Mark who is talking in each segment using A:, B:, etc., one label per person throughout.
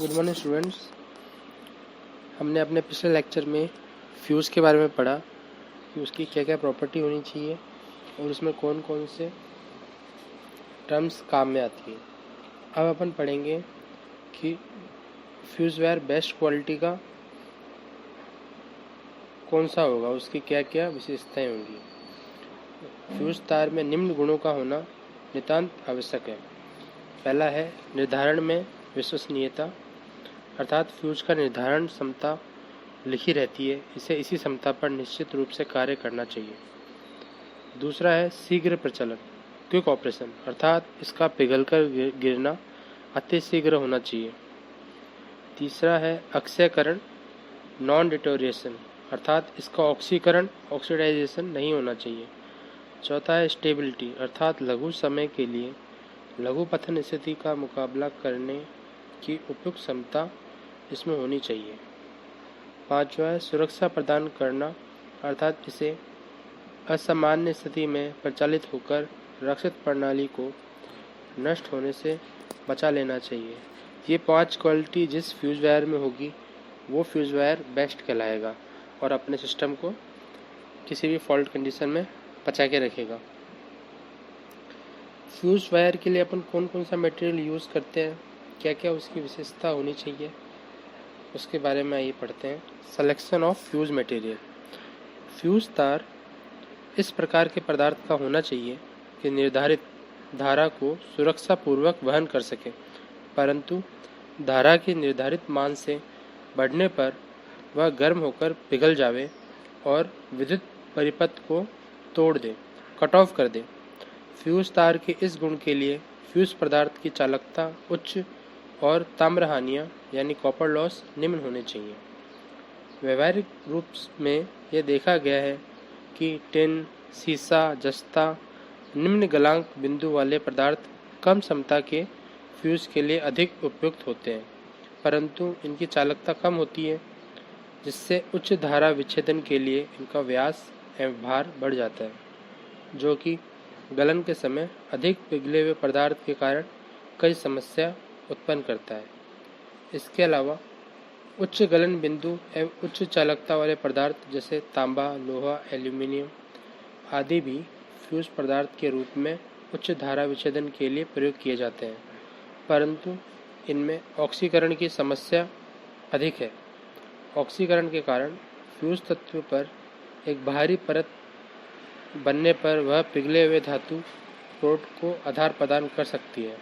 A: Good morning students. हमने अपने पिछले लेक्चर में फ्यूज़ के बारे में पढ़ा कि उसकी क्या क्या प्रॉपर्टी होनी चाहिए और उसमें कौन कौन से टर्म्स काम में आती है। अब अपन पढ़ेंगे कि फ्यूज़ वायर बेस्ट क्वालिटी का कौन सा होगा, उसकी क्या क्या विशेषताएं होंगी। फ्यूज़ तार में निम्न गुणों का होना नितांत आवश्यक है। पहला है निर्धारण में विश्वसनीयता, अर्थात फ्यूज का निर्धारण क्षमता लिखी रहती है, इसे इसी क्षमता पर निश्चित रूप से कार्य करना चाहिए। दूसरा है शीघ्र प्रचलन, क्विक ऑपरेशन, अर्थात इसका पिघलकर गिरना अति शीघ्र होना चाहिए। तीसरा है अक्षयकरण, नॉन डिटोरिएशन, अर्थात इसका ऑक्सीडाइजेशन नहीं होना चाहिए। चौथा है स्टेबिलिटी, अर्थात लघु समय के लिए लघु पतन स्थिति का मुकाबला करने की उपयुक्त क्षमता इसमें होनी चाहिए। पांचवा है सुरक्षा प्रदान करना, अर्थात इसे असामान्य स्थिति में प्रचालित होकर रक्षित प्रणाली को नष्ट होने से बचा लेना चाहिए। ये 5 क्वालिटी जिस फ्यूज वायर में होगी वो फ्यूज वायर बेस्ट कहलाएगा और अपने सिस्टम को किसी भी फॉल्ट कंडीशन में बचा के रखेगा। फ्यूज वायर के लिए अपन कौन कौन सा मटेरियल यूज़ करते हैं, क्या क्या उसकी विशेषता होनी चाहिए, उसके बारे में आइए पढ़ते हैं। Selection of fuse material. Fuse तार इस प्रकार के पदार्थ का होना चाहिए कि निर्धारित धारा को सुरक्षापूर्वक वहन कर सके, परंतु धारा के निर्धारित मान से बढ़ने पर वह गर्म होकर पिघल जावे और विद्युत परिपथ को तोड़ दे, कट ऑफ कर दे। फ्यूज तार के इस गुण के लिए फ्यूज पदार्थ की चालकता उच्च और ताम्र हानियाँ यानी कॉपर लॉस निम्न होने चाहिए। व्यवहारिक रूप में यह देखा गया है कि टिन, सीसा, जस्ता निम्न गलांक बिंदु वाले पदार्थ कम क्षमता के फ्यूज के लिए अधिक उपयुक्त होते हैं, परंतु इनकी चालकता कम होती है, जिससे उच्च धारा विच्छेदन के लिए इनका व्यास एवं भार बढ़ जाता है, जो कि गलन के समय अधिक पिघले हुए पदार्थ के कारण कई समस्या उत्पन्न करता है। इसके अलावा उच्च गलन बिंदु एवं उच्च चालकता वाले पदार्थ जैसे तांबा, लोहा, एल्यूमिनियम आदि भी फ्यूज पदार्थ के रूप में उच्च धारा विच्छेदन के लिए प्रयोग किए जाते हैं, परंतु इनमें ऑक्सीकरण की समस्या अधिक है। ऑक्सीकरण के कारण फ्यूज तत्व पर एक बाहरी परत बनने पर वह पिघले हुए धातु प्रोट को आधार प्रदान कर सकती है।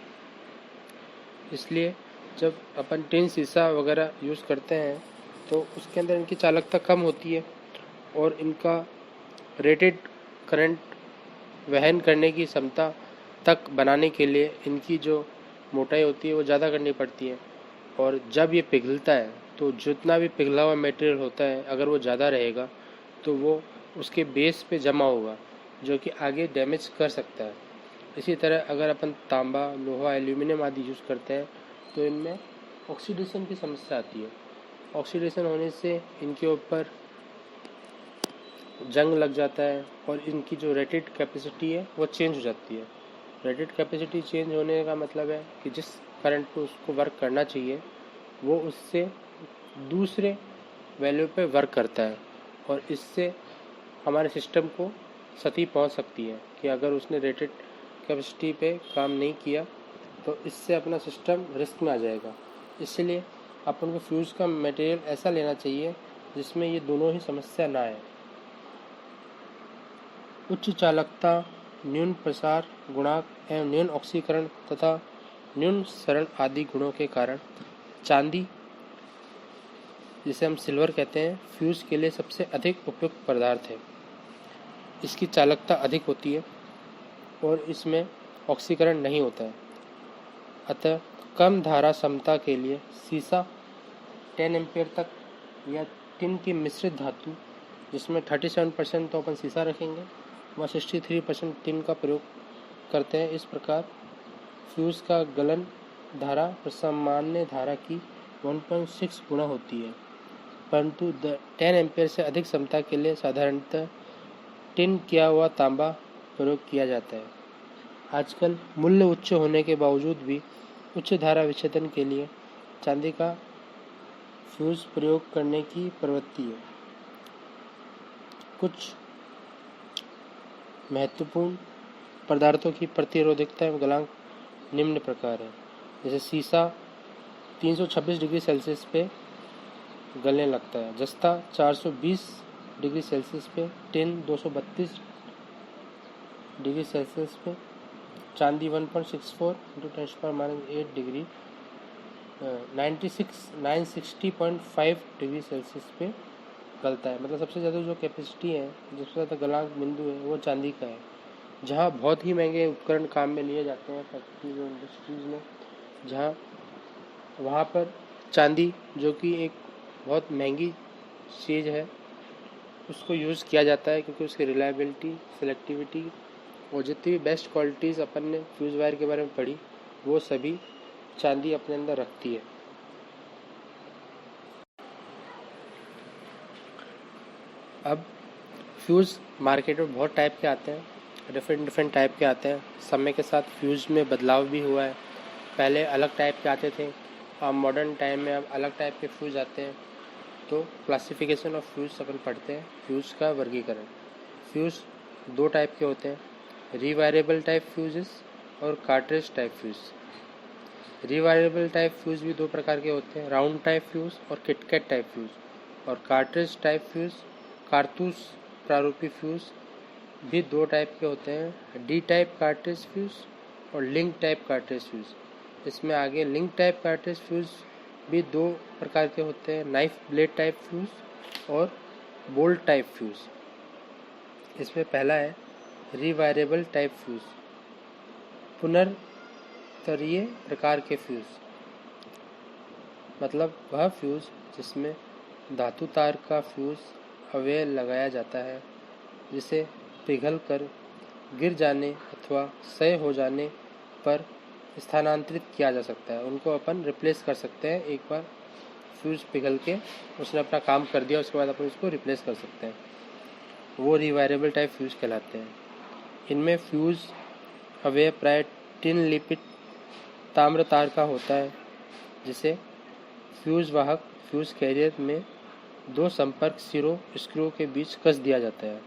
A: इसलिए जब अपन टिन, शीशा वगैरह यूज़ करते हैं तो उसके अंदर इनकी चालकता कम होती है और इनका रेटेड करंट वहन करने की क्षमता तक बनाने के लिए इनकी जो मोटाई होती है वो ज़्यादा करनी पड़ती है, और जब ये पिघलता है तो जितना भी पिघला हुआ मटेरियल होता है अगर वो ज़्यादा रहेगा तो वो उसके बेस पे जमा होगा, जो कि आगे डैमेज कर सकता है। इसी तरह अगर अपन तांबा, लोहा, एल्यूमिनियम आदि यूज़ करते हैं तो इनमें ऑक्सीडेशन की समस्या आती है। ऑक्सीडेशन होने से इनके ऊपर जंग लग जाता है और इनकी जो रेटेड कैपेसिटी है वो चेंज हो जाती है। रेटेड कैपेसिटी चेंज होने का मतलब है कि जिस करंट पे उसको वर्क करना चाहिए वो उससे दूसरे वैल्यू पे वर्क करता है, और इससे हमारे सिस्टम को क्षति पहुंच सकती है कि अगर उसने रेटेड कैपेसिटी पे काम नहीं किया तो इससे अपना सिस्टम रिस्क में आ जाएगा। इसलिए अपन को फ्यूज़ का मटेरियल ऐसा लेना चाहिए जिसमें ये दोनों ही समस्या ना आए। उच्च चालकता, न्यून प्रसार गुणांक एवं न्यून ऑक्सीकरण तथा न्यून सरण आदि गुणों के कारण चांदी, जिसे हम सिल्वर कहते हैं, फ्यूज़ के लिए सबसे अधिक उपयुक्त पदार्थ है। इसकी चालकता अधिक होती है और इसमें ऑक्सीकरण नहीं होता है। अतः कम धारा क्षमता के लिए सीसा 10 एम्पीयर तक या टिन की मिश्रित धातु, जिसमें 37% तो अपन सीसा रखेंगे व 63% टिन का प्रयोग करते हैं। इस प्रकार फ्यूज़ का गलन धारा सामान्य धारा की 1.6 गुना होती है, परंतु 10 एम्पीयर से अधिक क्षमता के लिए साधारणतः टिन किया हुआ तांबा प्रयोग किया जाता है। आजकल मूल्य उच्च होने के बावजूद भी उच्च धारा विच्छेदन के लिए चांदी का फ्यूज प्रयोग करने की प्रवृत्ति है। कुछ महत्वपूर्ण पदार्थों की प्रतिरोधकता एवं गलनांक निम्न प्रकार है। जैसे शीशा 326 डिग्री सेल्सियस पे गलने लगता है। जस्ता 420 डिग्री सेल्सियस पे, टिन 232 डिग्री सेल्सियस पे, चांदी 1.64 इंटू 10⁻⁸ डिग्री 960.5 डिग्री सेल्सियस पे गलता है। मतलब सबसे ज़्यादा जो कैपेसिटी है, सबसे ज़्यादा गलनांक बिंदु है, वो चांदी का है। जहाँ बहुत ही महंगे उपकरण काम में लिए जाते हैं फैक्ट्रीज और इंडस्ट्रीज में, जहाँ वहाँ पर चांदी, जो कि एक बहुत महंगी चीज़ है, उसको यूज़ किया जाता है, क्योंकि उसकी रिलायबिलिटी, सिलेक्टिविटी और जितनी भी बेस्ट क्वालिटीज़ अपन ने फ्यूज़ वायर के बारे में पढ़ी, वो सभी चांदी अपने अंदर रखती है। अब फ्यूज़ मार्केट में बहुत टाइप के आते हैं, डिफरेंट टाइप के आते हैं। समय के साथ फ्यूज़ में बदलाव भी हुआ है। पहले अलग टाइप के आते थे, अब मॉडर्न टाइम में अब अलग टाइप के फ्यूज़ आते हैं। तो क्लासिफिकेशन ऑफ फ्यूज़ अपन पढ़ते हैं, फ्यूज़ का वर्गीकरण। फ्यूज़ दो टाइप के होते हैं, रिवायरेबल टाइप फ्यूज़ेस और cartridge type fuse. Rewireable type fuse भी दो प्रकार के होते हैं, राउंड टाइप फ्यूज़ और किटकैट टाइप फ्यूज़। और कार्ट्रिज टाइप फ्यूज़, कारतूस प्रारूपी फ्यूज़ भी दो टाइप के होते हैं, डी टाइप कार्ट्रिज फ्यूज़ और लिंक टाइप कार्ट्रिज फ्यूज़। इसमें आगे लिंक टाइप कार्ट्रिज फ्यूज़ भी दो प्रकार के होते हैं, नाइफ ब्लेड टाइप फ्यूज़ और बोल्ट टाइप फ्यूज़। इसमें पहला है रिवायरेबल टाइप फ्यूज़, पुनर्तरीय प्रकार के फ्यूज़। मतलब वह फ्यूज़ जिसमें धातु तार का फ्यूज़ अवयव लगाया जाता है, जिसे पिघल कर गिर जाने अथवा क्षय हो जाने पर स्थानांतरित किया जा सकता है। उनको अपन रिप्लेस कर सकते हैं। एक बार फ्यूज़ पिघल के उसने अपना काम कर दिया, उसके बाद अपन उसको रिप्लेस कर सकते हैं। वो रिवायरेबल टाइप फ्यूज़ कहलाते हैं। इनमें फ्यूज़ अवयव प्राय टिन लिपिड ताम्र तार का होता है, जिसे फ्यूज़ वाहक फ्यूज़ कैरियर में दो संपर्क सिरों स्क्रू के बीच कस दिया जाता है,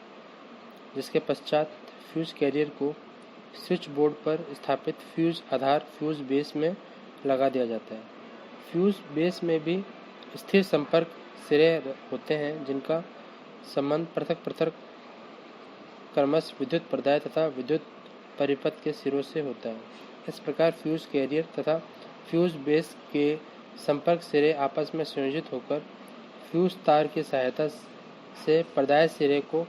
A: जिसके पश्चात फ्यूज़ कैरियर को स्विच बोर्ड पर स्थापित फ्यूज़ आधार फ्यूज़ बेस में लगा दिया जाता है। फ्यूज़ बेस में भी स्थिर संपर्क सिरे होते हैं, जिनका संबंध पृथक पृथक क्रमश विद्युत प्रदाय तथा विद्युत परिपथ के सिरों से होता है। इस प्रकार फ्यूज़ कैरियर तथा फ्यूज़ बेस के संपर्क सिरे आपस में संयोजित होकर फ्यूज़ तार की सहायता से प्रदाय सिरे को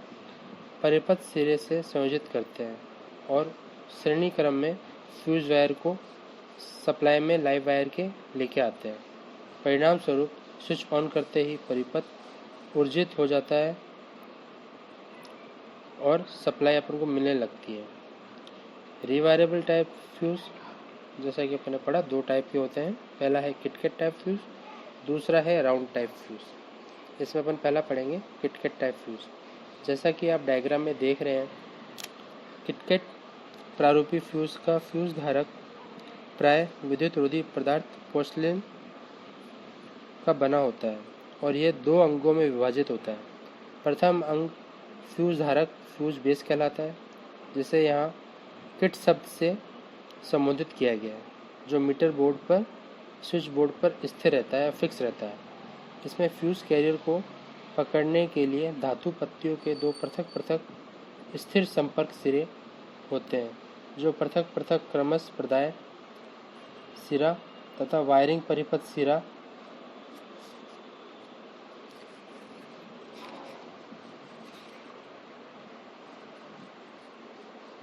A: परिपथ सिरे से संयोजित करते हैं और श्रेणी क्रम में फ्यूज़ वायर को सप्लाई में लाइव वायर के लेके आते हैं। परिणाम स्वरूप स्विच ऑन करते ही परिपथ ऊर्जित हो जाता है और सप्लाई अपन को मिलने लगती है। रिवायरेबल टाइप फ्यूज़, जैसा कि अपन ने पढ़ा, दो टाइप के होते हैं। पहला है किटकैट टाइप फ्यूज़, दूसरा है राउंड टाइप फ्यूज़। इसमें अपन पहला पढ़ेंगे किटकैट टाइप फ्यूज़। जैसा कि आप डायग्राम में देख रहे हैं, किटकैट प्रारूपी फ्यूज़ का फ्यूज़ धारक प्राय विद्युत रोधी पदार्थ पोर्सिलेन का बना होता है और यह दो अंगों में विभाजित होता है। प्रथम अंग फ्यूज़ धारक फ्यूज़ बेस कहलाता है, जिसे यहाँ किट शब्द से संबोधित किया गया है, जो मीटर बोर्ड पर स्विच बोर्ड पर स्थिर रहता है, फिक्स रहता है। इसमें फ्यूज़ कैरियर को पकड़ने के लिए धातु पत्तियों के दो पृथक पृथक स्थिर संपर्क सिरे होते हैं, जो पृथक पृथक क्रमश प्रदाय सिरा तथा वायरिंग परिपथ सिरा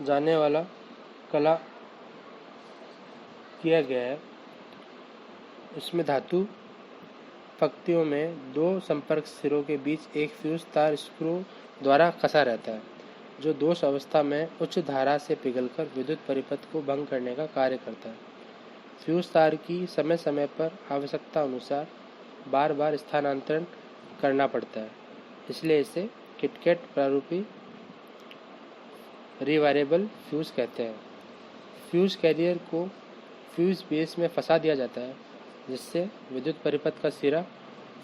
A: जाने वाला कला किया गया है। इसमें धातु पंक्तियों में दो संपर्क सिरों के बीच एक फ्यूज़ तार स्क्रू द्वारा कसा रहता है, जो दोष अवस्था में उच्च धारा से पिघलकर विद्युत परिपथ को भंग करने का कार्य करता है। फ्यूज़ तार की समय समय पर आवश्यकता अनुसार बार बार स्थानांतरण करना पड़ता है, इसलिए इसे किटकैट प्रारूपी रिवायरेबल फ्यूज़ कहते हैं। फ्यूज़ कैरियर को फ्यूज़ बेस में फंसा दिया जाता है जिससे विद्युत परिपथ का सिरा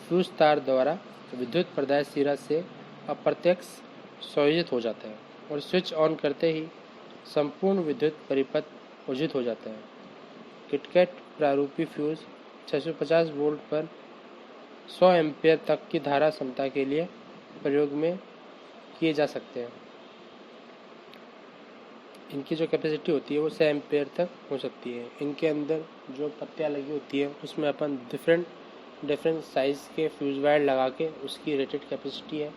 A: फ्यूज तार द्वारा विद्युत प्रदाय सिरा से अप्रत्यक्ष संयोजित हो जाता है और स्विच ऑन करते ही संपूर्ण विद्युत परिपथ ऊर्जित हो जाता है। किटकैट प्रारूपी फ्यूज 650 वोल्ट पर 100 एम्पीयर तक की धारा क्षमता के लिए प्रयोग में किए जा सकते हैं। इनकी जो कैपेसिटी होती है वो 100 एम्पीयर तक हो सकती है। इनके अंदर जो पत्तियाँ लगी होती है उसमें अपन डिफरेंट साइज़ के फ्यूज़ वायर लगा के उसकी रेटेड कैपेसिटी है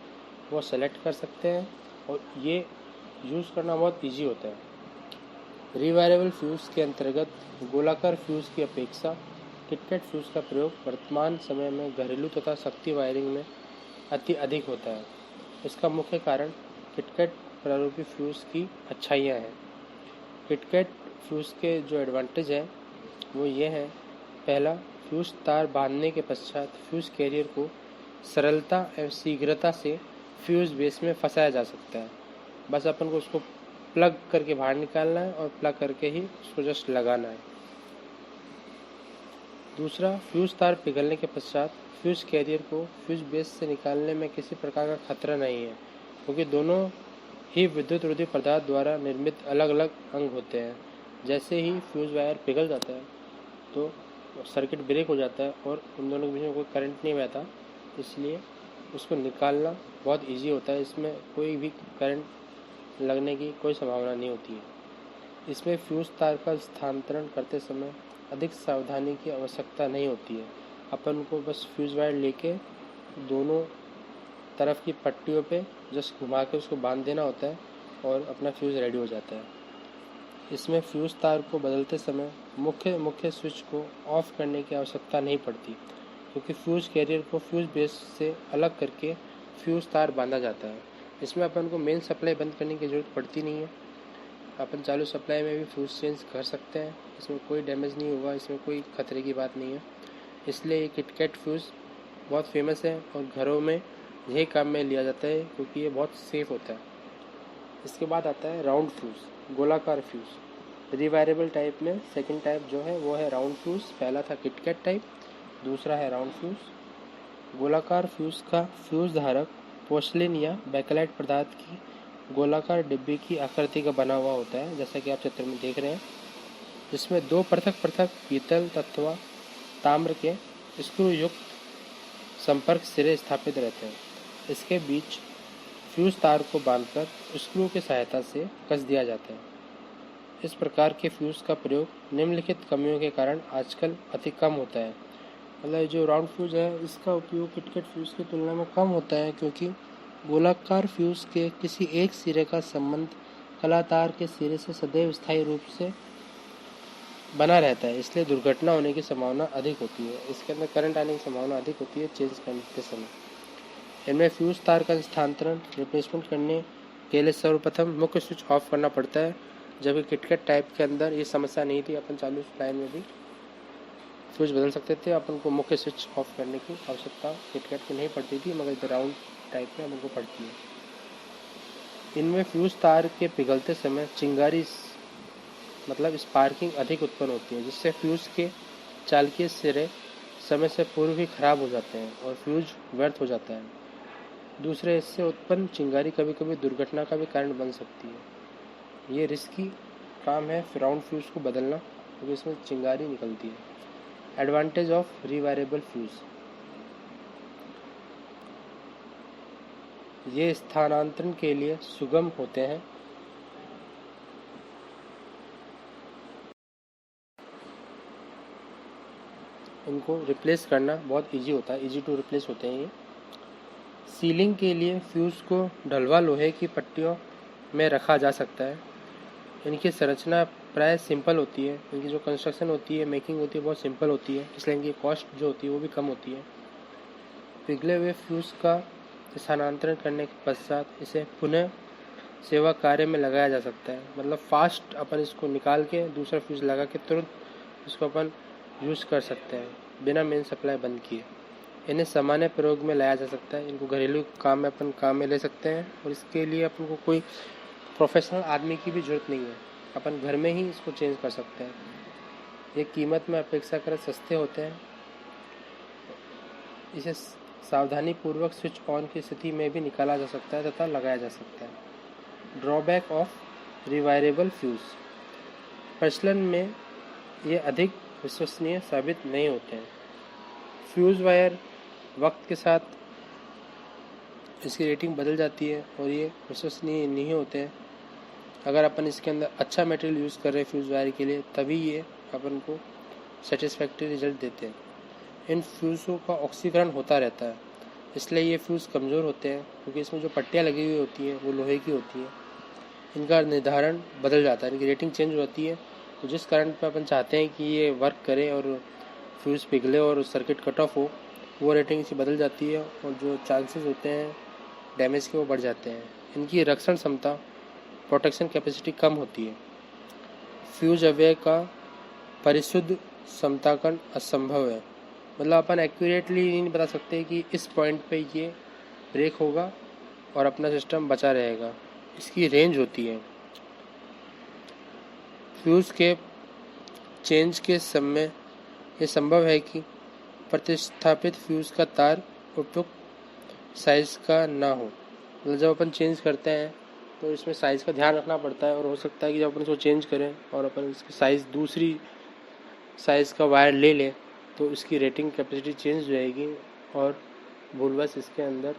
A: वो सेलेक्ट कर सकते हैं और ये यूज़ करना बहुत इजी होता है। रिवायरेबल फ्यूज़ के अंतर्गत गोलाकार फ्यूज़ की अपेक्षा किटकैट फ्यूज़ का प्रयोग वर्तमान समय में घरेलू तथा शक्ति वायरिंग में अधिक होता है। इसका मुख्य कारण किटकैट प्रारूपी फ्यूज़ की अच्छाइयाँ हैं। किटकैट फ्यूज़ के जो एडवांटेज है वो ये हैं। पहला, फ्यूज़ तार बांधने के पश्चात फ्यूज़ कैरियर को सरलता एवं शीघ्रता से फ्यूज़ बेस में फंसाया जा सकता है। बस अपन को उसको प्लग करके बाहर निकालना है और प्लग करके ही उसको जस्ट लगाना है। दूसरा, फ्यूज़ तार पिघलने के पश्चात फ्यूज़ कैरियर को फ्यूज़ बेस से निकालने में किसी प्रकार का खतरा नहीं है, क्योंकि दोनों ही विद्युत रोधी पदार्थ द्वारा निर्मित अलग अलग अंग होते हैं। जैसे ही फ्यूज़ वायर पिघल जाता है तो सर्किट ब्रेक हो जाता है और उन दोनों के बीच में कोई करंट नहीं बहता, इसलिए उसको निकालना बहुत इजी होता है। इसमें कोई भी करंट लगने की कोई संभावना नहीं होती है। इसमें फ्यूज़ तार का स्थानांतरण करते समय अधिक सावधानी की आवश्यकता नहीं होती है। अपन को बस फ्यूज़ वायर लेके दोनों तरफ की पट्टियों पे जस्ट घुमा के उसको बांध देना होता है और अपना फ्यूज़ रेडी हो जाता है। इसमें फ्यूज़ तार को बदलते समय मुख्य स्विच को ऑफ करने की आवश्यकता नहीं पड़ती, क्योंकि फ्यूज़ कैरियर को फ्यूज़ बेस से अलग करके फ्यूज़ तार बांधा जाता है। इसमें अपन को मेन सप्लाई बंद करने की ज़रूरत पड़ती नहीं है। अपन चालू सप्लाई में भी फ्यूज़ चेंज कर सकते हैं। इसमें कोई डैमेज नहीं होगा, इसमें कोई खतरे की बात नहीं है। इसलिए ये किटकैट फ्यूज़ बहुत फेमस है और घरों में यही काम में लिया जाता है, क्योंकि ये बहुत सेफ होता है। इसके बाद आता है राउंड फ्यूज़, गोलाकार फ्यूज़। रिवायरेबल टाइप में सेकंड टाइप जो है वो है राउंड फ्यूज़। पहला था किटकैट टाइप, दूसरा है राउंड फ्यूज़। गोलाकार फ्यूज़ का फ्यूज़ धारक पोर्सिलेन या बैकेलाइट पदार्थ की गोलाकार डिब्बे की आकृति का बना हुआ होता है, जैसा कि आप चित्र में देख रहे हैं, जिसमें दो पृथक पीतल तत्व ताम्र के स्क्रू युक्त संपर्क सिरे स्थापित रहते हैं। इसके बीच फ्यूज़ तार को बांधकर स्क्रू की सहायता से कस दिया जाता है। इस प्रकार के फ्यूज़ का प्रयोग निम्नलिखित कमियों के कारण आजकल अति कम होता है। मतलब जो राउंड फ्यूज़ है इसका उपयोग किटकैट फ्यूज़ की तुलना में कम होता है, क्योंकि गोलाकार फ्यूज़ के किसी एक सिरे का संबंध कलातार के सिरे से सदैव स्थायी रूप से बना रहता है, इसलिए दुर्घटना होने की संभावना अधिक होती है। इसके अंदर करंट आने की संभावना अधिक होती है चेंज करते समय। इनमें फ्यूज़ तार का स्थानांतरण रिप्लेसमेंट करने के लिए सर्वप्रथम मुख्य स्विच ऑफ करना पड़ता है, जबकि किटकैट टाइप के अंदर ये समस्या नहीं थी। अपन चालू लाइन में भी फ्यूज़ बदल सकते थे, अपन को मुख्य स्विच ऑफ करने की आवश्यकता किटकैट की नहीं पड़ती थी, मगर राउंड टाइप में अपन को पड़ती है। इनमें फ्यूज़ तार के पिघलते समय चिंगारी मतलब स्पार्किंग अधिक उत्पन्न होती है, जिससे फ्यूज़ के चालकीय सिरे समय से पूर्व ही खराब हो जाते हैं और फ्यूज़ व्यर्थ हो जाता है। दूसरे, इससे उत्पन्न चिंगारी कभी कभी दुर्घटना का भी कारण बन सकती है। ये रिस्की काम है राउंड फ्यूज़ को बदलना, क्योंकि इसमें चिंगारी निकलती है। एडवांटेज ऑफ रिवायरेबल फ्यूज़, ये स्थानांतरण के लिए सुगम होते हैं। इनको रिप्लेस करना बहुत इजी होता है, इजी टू रिप्लेस होते हैं ये। सीलिंग के लिए फ्यूज़ को ढलवा लोहे की पट्टियों में रखा जा सकता है। इनकी संरचना प्राय सिंपल होती है, इनकी जो कंस्ट्रक्शन होती है, मेकिंग होती है, बहुत सिंपल होती है, इसलिए इनकी कॉस्ट जो होती है वो भी कम होती है। पिघले हुए फ्यूज़ का स्थानांतरण करने के पश्चात इसे पुनः सेवा कार्य में लगाया जा सकता है। मतलब फास्ट अपन इसको निकाल के दूसरा फ्यूज़ लगा के तुरंत इसको अपन यूज़ कर सकते हैं बिना मेन सप्लाई बंद किए। इन्हें सामान्य प्रयोग में लाया जा सकता है, इनको घरेलू काम में अपन काम में ले सकते हैं और इसके लिए अपन को कोई प्रोफेशनल आदमी की भी ज़रूरत नहीं है, अपन घर में ही इसको चेंज कर सकते हैं। ये कीमत में अपेक्षाकृत सस्ते होते हैं इसे सावधानीपूर्वक स्विच ऑन की स्थिति में भी निकाला जा सकता है तथा लगाया जा सकता है। Drawback of rewireable fuse. प्रचलन में ये अधिक विश्वसनीय साबित नहीं होते हैं। फ्यूज़ वायर वक्त के साथ इसकी रेटिंग बदल जाती है और ये विश्वसनीय नहीं होते हैं। अगर अपन इसके अंदर अच्छा मटेरियल यूज़ कर रहे हैं फ्यूज़ वायर के लिए, तभी ये अपन को सेटिस्फैक्ट्री रिजल्ट देते हैं। इन फ्यूज़ों का ऑक्सीकरण होता रहता है, इसलिए ये फ्यूज़ कमज़ोर होते हैं, क्योंकि इसमें जो पट्टियाँ लगी हुई होती हैं वो लोहे की होती हैं। इनका निर्धारण बदल जाता है, इनकी रेटिंग चेंज होती है। तो जिस करंट पे अपन चाहते हैं कि ये वर्क करे और फ्यूज़ पिघले और सर्किट कट ऑफ हो, वो रेटिंग इसकी बदल जाती है और जो चांसेस होते हैं डैमेज के वो बढ़ जाते हैं। इनकी रक्षण क्षमता, प्रोटेक्शन कैपेसिटी कम होती है। फ्यूज अवयव का परिशुद्ध समताकरण असंभव है। मतलब अपन एक्यूरेटली नहीं बता सकते कि इस पॉइंट पे ये ब्रेक होगा और अपना सिस्टम बचा रहेगा। इसकी रेंज होती है। फ्यूज़ के चेंज के समय ये संभव है कि प्रतिस्थापित फ्यूज़ का तार उपयुक्त साइज़ का ना हो। मतलब जब अपन चेंज करते हैं तो इसमें साइज़ का ध्यान रखना पड़ता है और हो सकता है कि जब अपन इसको चेंज करें और अपन इसकी साइज़ दूसरी साइज़ का वायर ले लें तो इसकी रेटिंग कैपेसिटी चेंज हो जाएगी और भूलवश इसके अंदर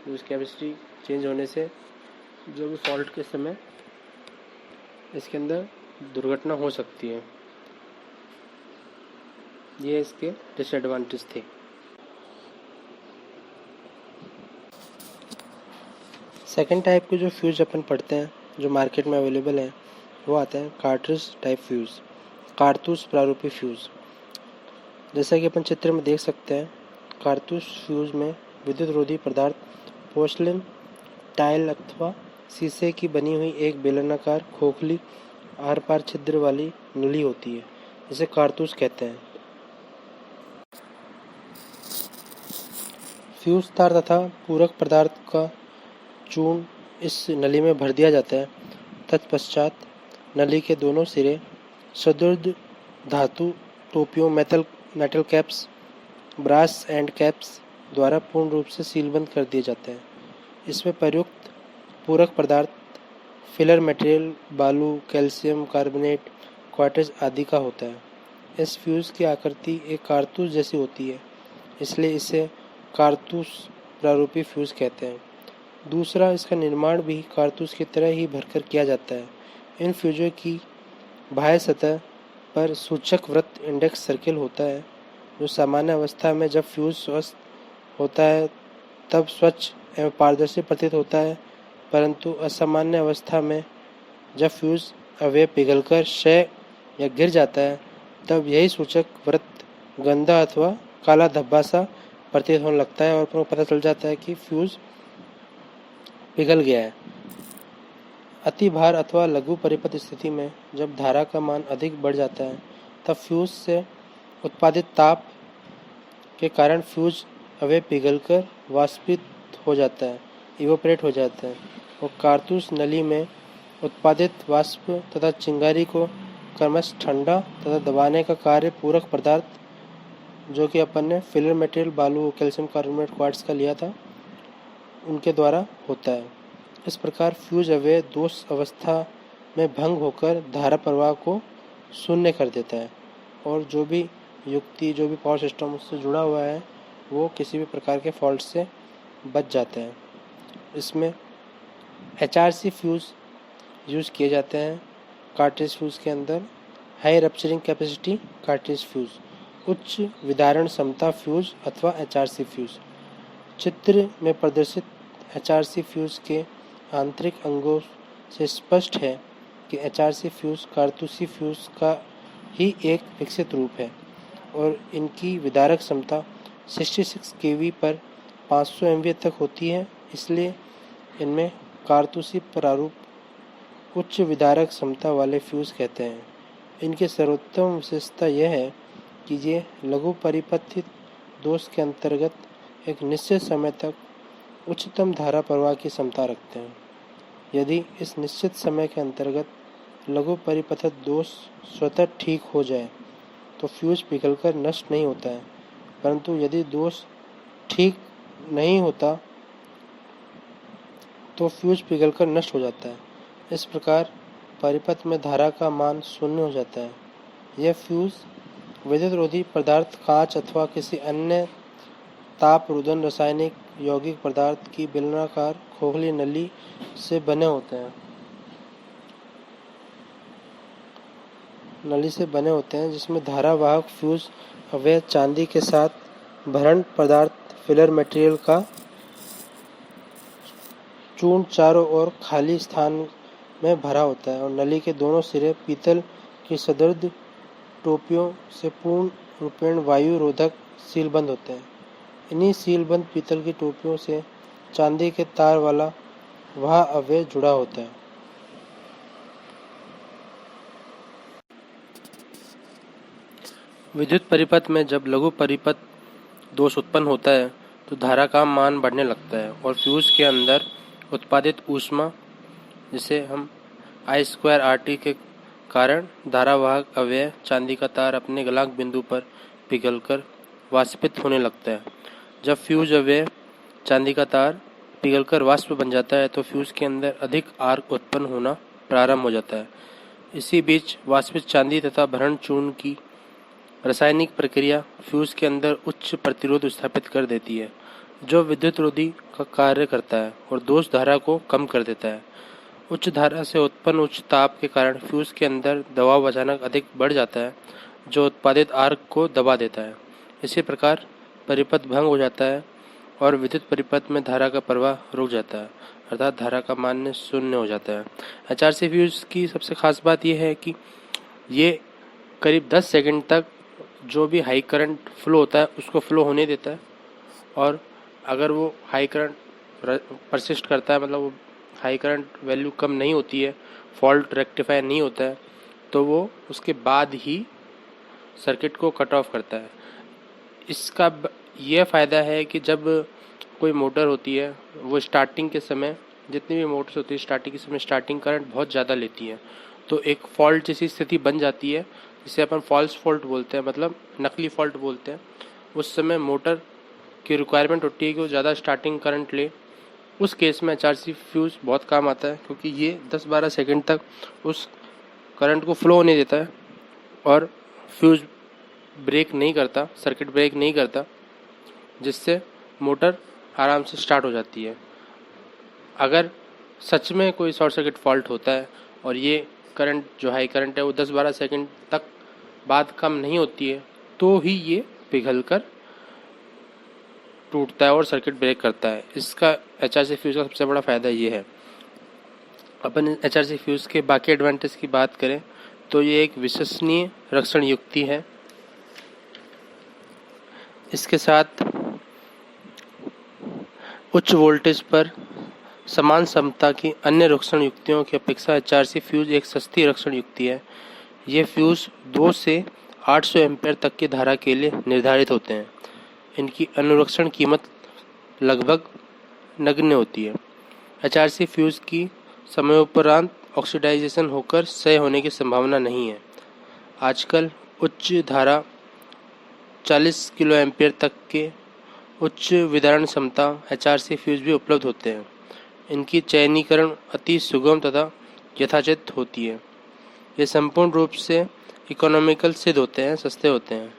A: जो कैपेसिटी चेंज होने से जो भी फॉल्ट के समय इसके अंदर दुर्घटना हो सकती है। ये इसके डिसएडवांटेज थे। सेकेंड टाइप के जो फ्यूज़ अपन पढ़ते हैं जो मार्केट में अवेलेबल है वो आता है कार्ट्रिज टाइप फ्यूज़, कारतूस प्रारूपी फ्यूज़। जैसा कि अपन चित्र में देख सकते हैं, कारतूस फ्यूज़ में विद्युत रोधी पदार्थ पोर्सलिन, टाइल अथवा शीशे की बनी हुई एक बेलनाकार खोखली आर पार छिद्र वाली नली होती है, जिसे कारतूस कहते हैं। फ्यूज़ तार तथा पूरक पदार्थ का चूर्ण इस नली में भर दिया जाता है। तत्पश्चात नली के दोनों सिरे सुदृढ़ धातु टोपियों metal caps, brass end caps द्वारा पूर्ण रूप से सीलबंद कर दिए जाते हैं। इसमें प्रयुक्त पूरक पदार्थ फिलर मटेरियल बालू, कैल्शियम कार्बोनेट, क्वार्ट्ज आदि का होता है। इस फ्यूज़ की आकृति एक कारतूस जैसी होती है, इसलिए इसे कारतूस प्रारूपी फ्यूज़ कहते हैं। दूसरा, इसका निर्माण भी कारतूस की तरह ही भरकर किया जाता है। इन फ्यूज़ों की बाह्य सतह पर सूचक वृत्त इंडेक्स सर्किल होता है, जो सामान्य अवस्था में जब फ्यूज़ स्वस्थ होता है तब स्वच्छ एवं पारदर्शी प्रतीत होता है, परंतु असामान्य अवस्था में जब फ्यूज़ अवयव पिघलकर क्षय या गिर जाता है तब यही सूचक वृत्त गंदा अथवा काला धब्बा सा प्रतीत होने लगता है और आपको पता चल जाता है कि फ्यूज़ पिघल गया है। अति भार अथवा लघु परिपथ स्थिति में जब धारा का मान अधिक बढ़ जाता है तब फ्यूज़ से उत्पादित ताप के कारण फ्यूज़ अवयव पिघलकर वाष्पित हो जाता है, इवोपरेट हो जाता है और कारतूस नली में उत्पादित वाष्प तथा चिंगारी को क्रमश ठंडा तथा दबाने का कार्य पूरक पदार्थ जो कि अपन ने फिलर मटेरियल बालू, कैल्शियम कार्बोनेट, क्वार्ट्ज का लिया था, उनके द्वारा होता है। इस प्रकार फ्यूज अवयव दोष अवस्था में भंग होकर धारा प्रवाह को शून्य कर देता है और जो भी पावर सिस्टम उससे जुड़ा हुआ है वो किसी भी प्रकार के फॉल्ट से बच जाता है। इसमें HRC फ्यूज़ यूज़ किए जाते हैं कार्ट्रिज फ्यूज़ के अंदर। High rupturing capacity cartridge fuse, उच्च विदारण क्षमता फ्यूज़ अथवा HRC फ्यूज़। चित्र में प्रदर्शित HRC फ्यूज़ के आंतरिक अंगों से स्पष्ट है कि HRC फ्यूज़ कारतूसी फ्यूज़ का ही एक विकसित रूप है और इनकी विदारक क्षमता 66 kV पर 500 MVA तक होती है, इसलिए इनमें कारतूसी प्रारूप उच्च विदारक क्षमता वाले फ्यूज़ कहते हैं। इनकी सर्वोत्तम विशेषता यह है कि ये लघु परिपथित दोष के अंतर्गत एक निश्चित समय तक उच्चतम धारा प्रवाह की क्षमता रखते हैं। यदि इस निश्चित समय के अंतर्गत लघु परिपथित दोष स्वतः ठीक हो जाए तो फ्यूज़ पिघलकर नष्ट नहीं होता है, परंतु यदि दोष ठीक नहीं होता तो फ्यूज पिघलकर नष्ट हो जाता है। इस प्रकार परिपथ में धारा का मान शून्य हो जाता है। यह फ्यूज विद्युत रोधी पदार्थ, कांच अथवा किसी अन्य ताप रोधन रासायनिक यौगिक पदार्थ की बेलनाकार खोखली नली से बने होते हैं जिसमें धारावाहक फ्यूज अवयव चांदी के साथ भरण पदार्थ फिलर मटेरियल का चूर्ण चारों ओर खाली स्थान में भरा होता है और नली के दोनों सिरे पीतल की सुदृढ़ टोपियों से पूर्ण रूपेण वायु रोधक सीलबंद होते हैं। इन्हीं सीलबंद पीतल की टोपियों से चांदी के तार वाला वह अवयव जुड़ा होता है। विद्युत परिपथ में जब लघु परिपथ दोष उत्पन्न होता है तो धारा का मान बढ़ने लगता है और फ्यूज के अंदर उत्पादित ऊष्मा, जिसे हम I²RT के कारण धारावाहक अवयव चांदी का तार अपने गलनांक बिंदु पर पिघलकर वाष्पित होने लगता है। जब फ्यूज अवयव चांदी का तार पिघलकर वाष्प बन जाता है तो फ्यूज के अंदर अधिक आर्क उत्पन्न होना प्रारंभ हो जाता है। इसी बीच वाष्पित चांदी तथा भरण चूर्ण की रासायनिक प्रक्रिया फ्यूज के अंदर उच्च प्रतिरोध स्थापित कर देती है, जो विद्युत रोधी का कार्य करता है और दोष धारा को कम कर देता है। उच्च धारा से उत्पन्न उच्च ताप के कारण फ्यूज के अंदर दबाव अचानक अधिक बढ़ जाता है, जो उत्पादित आर्क को दबा देता है। इसी प्रकार परिपथ भंग हो जाता है और विद्युत परिपथ में धारा का प्रवाह रुक जाता है, अर्थात धारा का मान शून्य हो जाता है। HRC फ्यूज की सबसे खास बात यह है कि ये करीब 10 सेकंड तक जो भी हाई करंट फ्लो होता है उसको फ्लो होने देता है, और अगर वो हाई करंट परसिस्ट करता है, मतलब वो हाई करंट वैल्यू कम नहीं होती है, फॉल्ट रेक्टिफाई नहीं होता है, तो वो उसके बाद ही सर्किट को कट ऑफ करता है। इसका यह फ़ायदा है कि जब कोई मोटर होती है वो स्टार्टिंग के समय, जितनी भी मोटर्स होती है स्टार्टिंग के समय स्टार्टिंग करंट बहुत ज़्यादा लेती है, तो एक फॉल्ट जैसी स्थिति बन जाती है, जिसे अपन फॉल्स फॉल्ट बोलते हैं, मतलब नकली फॉल्ट बोलते हैं। उस समय मोटर की रिक्वायरमेंट होती है कि वो ज़्यादा स्टार्टिंग करंट ले। उस केस में HRC फ्यूज़ बहुत काम आता है, क्योंकि ये 10-12 सेकंड तक उस करंट को फ्लो होने देता है और फ्यूज़ ब्रेक नहीं करता, सर्किट ब्रेक नहीं करता, जिससे मोटर आराम से स्टार्ट हो जाती है। अगर सच में कोई शॉर्ट सर्किट फॉल्ट होता है और ये करंट जो हाई करंट है वो 10-12 सेकंड तक बाद कम नहीं होती है, तो ही ये पिघलकर टूटता है और सर्किट ब्रेक करता है। इसका HRC फ्यूज़ का सबसे बड़ा फ़ायदा ये है। अपन HRC फ्यूज़ के बाकी एडवांटेज की बात करें तो ये एक विश्वसनीय रक्षण युक्ति है। इसके साथ उच्च वोल्टेज पर समान क्षमता की अन्य रक्षण युक्तियों की अपेक्षा HRC फ्यूज़ एक सस्ती रक्षण युक्ति है। ये फ्यूज़ 2 से 800 एम्पेयर तक की धारा के लिए निर्धारित होते हैं। इनकी अनुरक्षण कीमत लगभग नगण्य होती है। HRC फ्यूज़ की समयोपरांत ऑक्सीडाइजेशन होकर क्षय होने की संभावना नहीं है। आजकल उच्च धारा 40 किलो एम्पेयर तक के उच्च वितरण क्षमता HRC फ्यूज़ भी उपलब्ध होते हैं। इनकी चयनीकरण अति सुगम तथा यथाचित होती है। ये संपूर्ण रूप से इकोनॉमिकल सिद्ध होते हैं, सस्ते होते हैं।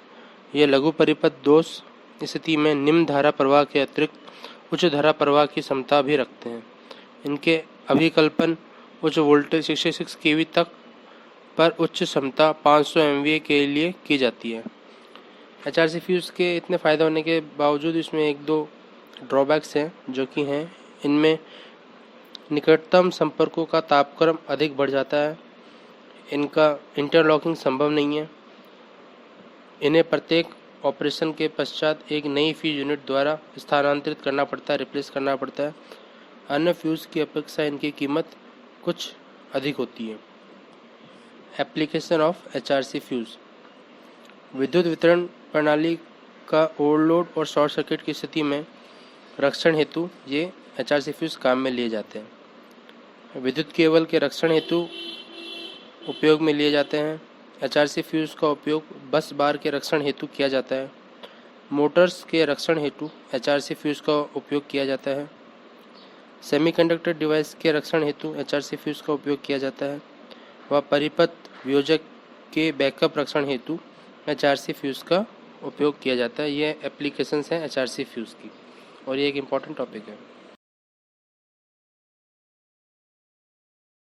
A: ये लघु परिपथ दोष स्थिति में निम्न धारा प्रवाह के अतिरिक्त उच्च धारा प्रवाह की क्षमता भी रखते हैं। इनके अभिकल्पन उच्च वोल्टेज 66 kV तक पर उच्च क्षमता 500 MVA के लिए की जाती है। HRC फ्यूज़ के इतने फ़ायदे होने के बावजूद इसमें 1-2 ड्रॉबैक्स हैं, जो कि हैं इनमें निकटतम संपर्कों का तापक्रम अधिक बढ़ जाता है। इनका इंटरलॉकिंग संभव नहीं है। इन्हें प्रत्येक ऑपरेशन के पश्चात एक नई फ्यूज यूनिट द्वारा स्थानांतरित करना पड़ता है, रिप्लेस करना पड़ता है। अन्य फ्यूज़ की अपेक्षा इनकी कीमत कुछ अधिक होती है। Application of HRC fuse. विद्युत वितरण प्रणाली का ओवरलोड और शॉर्ट सर्किट की स्थिति में रक्षण हेतु ये HRC फ्यूज़ काम में लिए जाते हैं। विद्युत केबल के रक्षण हेतु उपयोग में लिए जाते हैं। HRC फ्यूज़ का उपयोग बस बार के रक्षण हेतु किया जाता है। मोटर्स के रक्षण हेतु HRC फ्यूज़ का उपयोग किया जाता है। सेमीकंडक्टर डिवाइस के रक्षण हेतु HRC फ्यूज़ का उपयोग किया जाता है। व परिपथ वियोजक के बैकअप रक्षण हेतु HRC फ्यूज़ का उपयोग किया जाता है। ये एप्लीकेशंस हैं HRC फ्यूज़ की और ये एक इम्पॉर्टेंट टॉपिक है।